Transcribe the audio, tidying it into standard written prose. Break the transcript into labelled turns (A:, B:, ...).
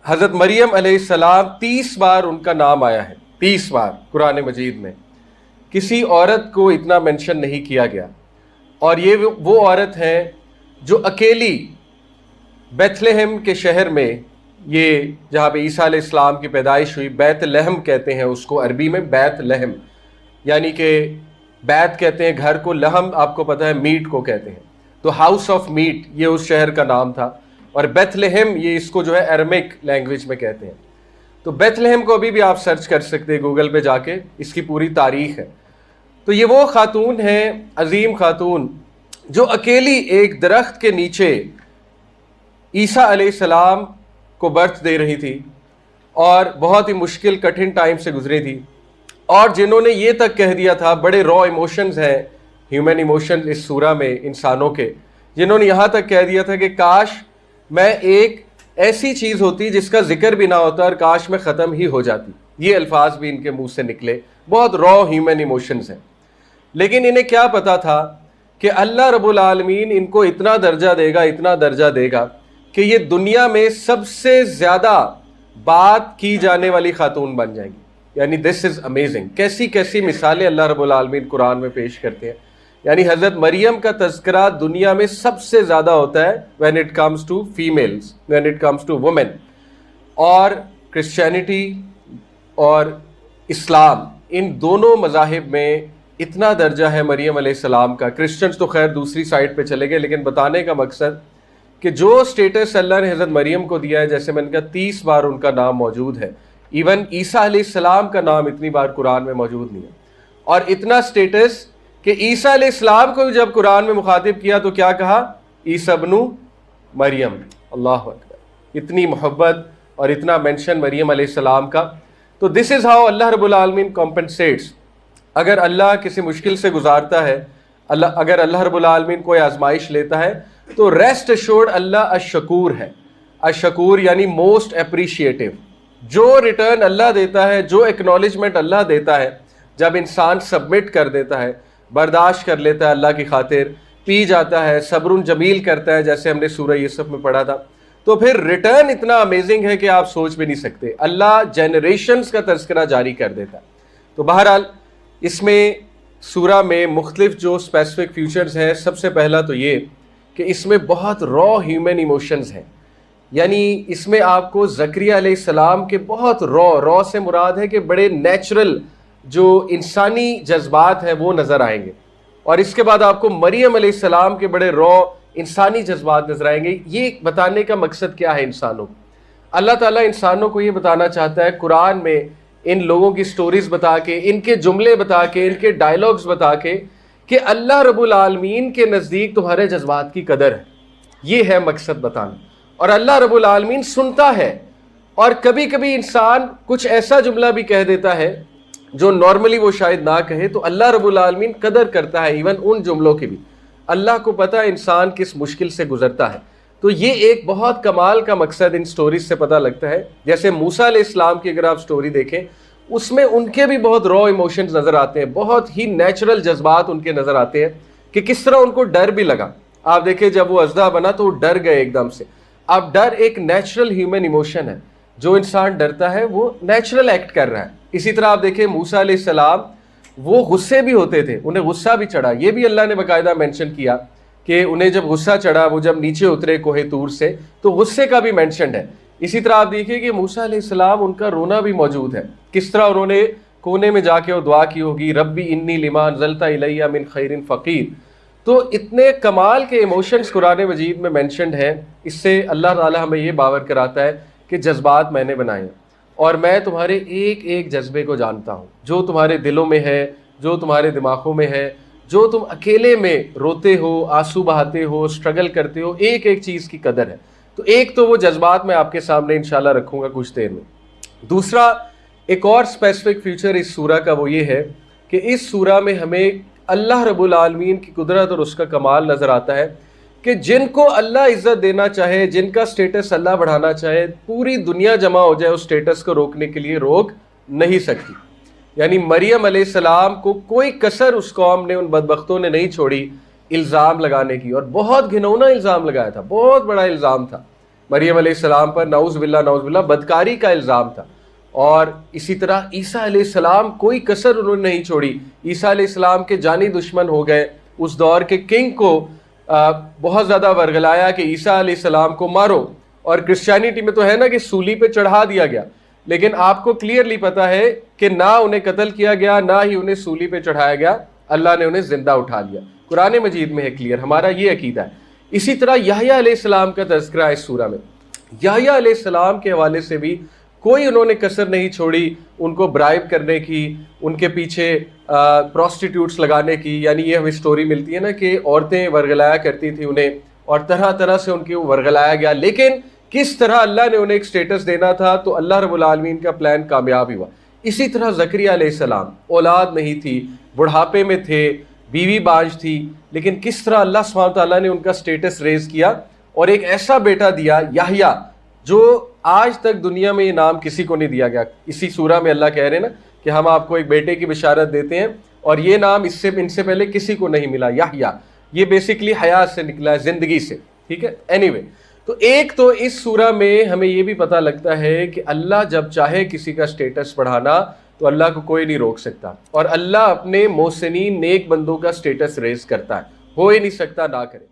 A: हज़रत मरियम अलैहिस्सलाम 30 बार उनका नाम आया है, 30 बार कुरान मजीद में। किसी औरत को इतना मेंशन नहीं किया गया। और ये वो औरत है जो अकेली बैतलहम के शहर में, ये जहाँ पे ईसा अलैहिस्सलाम की पैदाइश हुई, बैतलहम कहते हैं उसको अरबी में, बैतलहम यानी कि बैत कहते हैं घर को, लहम आपको पता है मीट को कहते हैं, तो हाउस ऑफ मीट ये उस शहर का नाम था। और बैतलहम ये इसको जो है अरमिक लैंग्वेज में कहते हैं। तो बैतलहम को अभी भी आप सर्च कर सकते हैं गूगल पे जाके, इसकी पूरी तारीख है। तो ये वो खातून है, अजीम खातून, जो अकेली एक दरख्त के नीचे ईसा अलैहिस्सलाम को बर्थ दे रही थी और बहुत ही मुश्किल कठिन टाइम से गुजरी थी। और जिन्होंने ये तक कह दिया था, बड़े रॉ इमोशंस हैं ह्यूमन इमोशन इस सूरा में इंसानों के, जिन्होंने यहाँ तक कह दिया था कि काश मैं एक ऐसी चीज़ होती जिसका जिक्र भी ना होता और काश मैं ख़त्म ही हो जाती। ये अल्फाज भी इनके मुंह से निकले। बहुत रॉ ह्यूमन इमोशंस हैं। लेकिन इन्हें क्या पता था कि अल्लाह रब्बुल आलमीन इनको इतना दर्जा देगा, इतना दर्जा देगा कि ये दुनिया में सबसे ज़्यादा बात की जाने वाली खातून बन जाएंगी। यानी दिस इज़ अमेजिंग। कैसी कैसी मिसालें अल्लाह रब्बुल आलमीन कुरान में पेश करते हैं। यानी हज़रत मरियम का तज़किरा दुनिया में सबसे ज़्यादा होता है when it comes to females, when it comes to women. और क्रिश्चियनिटी और इस्लाम, इन दोनों मज़ाहिब में इतना दर्जा है मरियम अलैहिस्सलाम का। क्रिश्चियंस तो खैर दूसरी साइड पे चले गए, लेकिन बताने का मकसद कि जो स्टेटस अल्लाह ने हज़रत मरियम को दिया है, जैसे मैंने कहा 30 बार उनका नाम मौजूद है। इवन ईसा अलैहिस्सलाम का नाम इतनी बार कुरान में मौजूद नहीं है। और इतना स्टेटस कि ईसा अलैहिस्सलाम को जब कुरान में मुखातिब किया तो क्या कहा? ईसा इब्नु मरियम। अल्लाह अकबर। इतनी मोहब्बत और इतना मेंशन मरियम अलैहिस्सलाम का। तो दिस इज़ हाउ अल्लाह रब्बुल आलमीन कॉम्पनसेट्स। अगर अल्लाह किसी मुश्किल से गुजारता है, अगर अल्लाह रब्बुल आलमीन कोई आजमाइश लेता है, तो रेस्ट एश्योर्ड अल्लाह अशकूर है। अशकूर यानी मोस्ट अप्रिशिएटिव। जो रिटर्न अल्लाह देता है, जो एक्नॉलेजमेंट अल्लाह देता है, जब इंसान सबमिट कर देता है, बर्दाश्त कर लेता है अल्लाह की खातिर, पी जाता है, सब्रुन जमील करता है, जैसे हमने सूरह यूसुफ में पढ़ा था, तो फिर रिटर्न इतना अमेजिंग है कि आप सोच भी नहीं सकते। अल्लाह जनरेशन्स का तज़किरा जारी कर देता है। तो बहरहाल इसमें सूरा में मुख्तलिफ जो स्पेसिफिक फीचर्स हैं, सबसे पहला तो ये कि इसमें बहुत रॉ ह्यूमन इमोशंस हैं। यानी इसमें आपको ज़करिया अलैहिस्सलाम के बहुत रॉ से मुराद है कि बड़े नेचुरल जो इंसानी जज्बात हैं वो नज़र आएंगे। और इसके बाद आपको मरियम अलैहिस्सलाम के बड़े रॉ इंसानी जज्बात नजर आएंगे। ये बताने का मकसद क्या है इंसानों को? अल्लाह ताला इंसानों को ये बताना चाहता है कुरान में इन लोगों की स्टोरीज बता के, इनके जुमले बता के, इनके डायलॉग्स बता के कि अल्लाह रब्बुल आलमीन के नज़दीक तुम्हारे जज्बात की कदर है। ये है मकसद बताना। और अल्लाह रब्बुल आलमीन सुनता है। और कभी कभी इंसान कुछ ऐसा जुमला भी कह देता है जो नॉर्मली वो शायद ना कहे, तो अल्लाह रब्बुल आलमीन कदर करता है इवन उन जुमलों की भी। अल्लाह को पता है इंसान किस मुश्किल से गुजरता है। तो ये एक बहुत कमाल का मकसद इन स्टोरीज से पता लगता है। जैसे मूसा अलैहिस्सलाम की अगर आप स्टोरी देखें, उसमें उनके भी बहुत रॉ इमोशंस नज़र आते हैं, बहुत ही नेचुरल जज्बात उनके नज़र आते हैं कि किस तरह उनको डर भी लगा। आप देखें जब वो अज़दा बना तो वो डर गए एकदम से। अब डर एक नेचुरल ह्यूमन इमोशन है। जो इंसान डरता है वो नेचुरल एक्ट कर रहा है। इसी तरह आप देखें मूसा अलैहिस्सलाम वो गुस्से भी होते थे, उन्हें गुस्सा भी चढ़ा। ये भी अल्लाह ने बाकायदा मेंशन किया कि उन्हें जब गुस्सा चढ़ा, वो जब नीचे उतरे कोहे तूर से, तो गुस्से का भी मेंशन है। इसी तरह आप देखिए कि मूसा अलैहिस्सलाम उनका रोना भी मौजूद है। किस तरह उन्होंने कोने में जाके वो दुआ की होगी, रब्बी इन्नी लिमा अंज़लता इलैया मिन खैरिन फ़कीर। तो इतने कमाल के इमोशंस कुरान मजीद में मेंशनड हैं। इससे अल्लाह ताला हमें ये बावर कराता है कि जज्बात मैंने बनाए और मैं तुम्हारे एक एक जज्बे को जानता हूँ, जो तुम्हारे दिलों में है, जो तुम्हारे दिमागों में है, जो तुम अकेले में रोते हो, आंसू बहाते हो, स्ट्रगल करते हो, एक एक चीज़ की कदर है। तो एक तो वो जज्बात मैं आपके सामने इंशाल्लाह रखूँगा कुछ देर में। दूसरा एक और स्पेसिफिक फीचर इस सूरा का वो ये है कि इस सूरा में हमें अल्लाह रब्बुल आलमीन की कुदरत और उसका कमाल नज़र आता है कि जिनको अल्लाह इज़्ज़त देना चाहे, जिनका स्टेटस अल्लाह बढ़ाना चाहे, पूरी दुनिया जमा हो जाए उस स्टेटस को रोकने के लिए, रोक नहीं सकती। यानी मरियम अलैहिस्सलाम को कोई कसर उस कौम ने, उन बदबख्तों ने नहीं छोड़ी इल्ज़ाम लगाने की। और बहुत घिनौना इल्ज़ाम लगाया था, बहुत बड़ा इल्ज़ाम था मरियम अलैहिस्सलाम पर नाउज़ बिल्लाह बदकारी का इल्ज़ाम था। और इसी तरह ईसा अलैहिस्सलाम कोई कसर उन्होंने नहीं छोड़ी। ईसा अलैहिस्सलाम के जानी दुश्मन हो गए, उस दौर के किंग को बहुत ज़्यादा वर्गलाया कि ईसा अलैहिस्सलाम को मारो। और क्रिश्चियनिटी में तो है ना कि सूली पे चढ़ा दिया गया, लेकिन आपको क्लियरली पता है कि ना उन्हें कत्ल किया गया, ना ही उन्हें सूली पे चढ़ाया गया, अल्लाह ने उन्हें जिंदा उठा लिया। कुरान मजीद में है क्लियर, हमारा ये अकीदा है। इसी तरह याह्या अलैहिस्सलाम का तज़किरा इस सूरा में, याह्या अलैहिस्सलाम के हवाले से भी कोई उन्होंने कसर नहीं छोड़ी उनको ब्राइब करने की, उनके पीछे प्रोस्टिट्यूट्स लगाने की। यानी ये हमें स्टोरी मिलती है ना कि औरतें वर्गलाया करती थी उन्हें और तरह तरह से उनकी वर्गलाया गया, लेकिन किस तरह अल्लाह ने उन्हें एक स्टेटस देना था तो अल्लाह रब्बुल आलमीन का प्लान कामयाब हुआ। इसी तरह ज़करिया अलैहिस्सलाम, औलाद नहीं थी, बुढ़ापे में थे, बीवी बाज थी, लेकिन किस तरह अल्लाह सुब्हानहू तआला ने उनका स्टेटस रेज किया और एक ऐसा बेटा दिया याह्या, जो आज तक दुनिया में ये नाम किसी को नहीं दिया गया। इसी सूरा में अल्लाह कह रहे हैं ना कि हम आपको एक बेटे की बिशारत देते हैं और ये नाम इनसे पहले किसी को नहीं मिला, याह्या। ये बेसिकली हयात से निकला है, जिंदगी से, ठीक है। एनीवे, तो एक तो इस सूरा में हमें ये भी पता लगता है कि अल्लाह जब चाहे किसी का स्टेटस बढ़ाना तो अल्लाह को कोई नहीं रोक सकता, और अल्लाह अपने मोहसिनीन नेक बंदों का स्टेटस रेज करता है, हो ही नहीं सकता ना करे।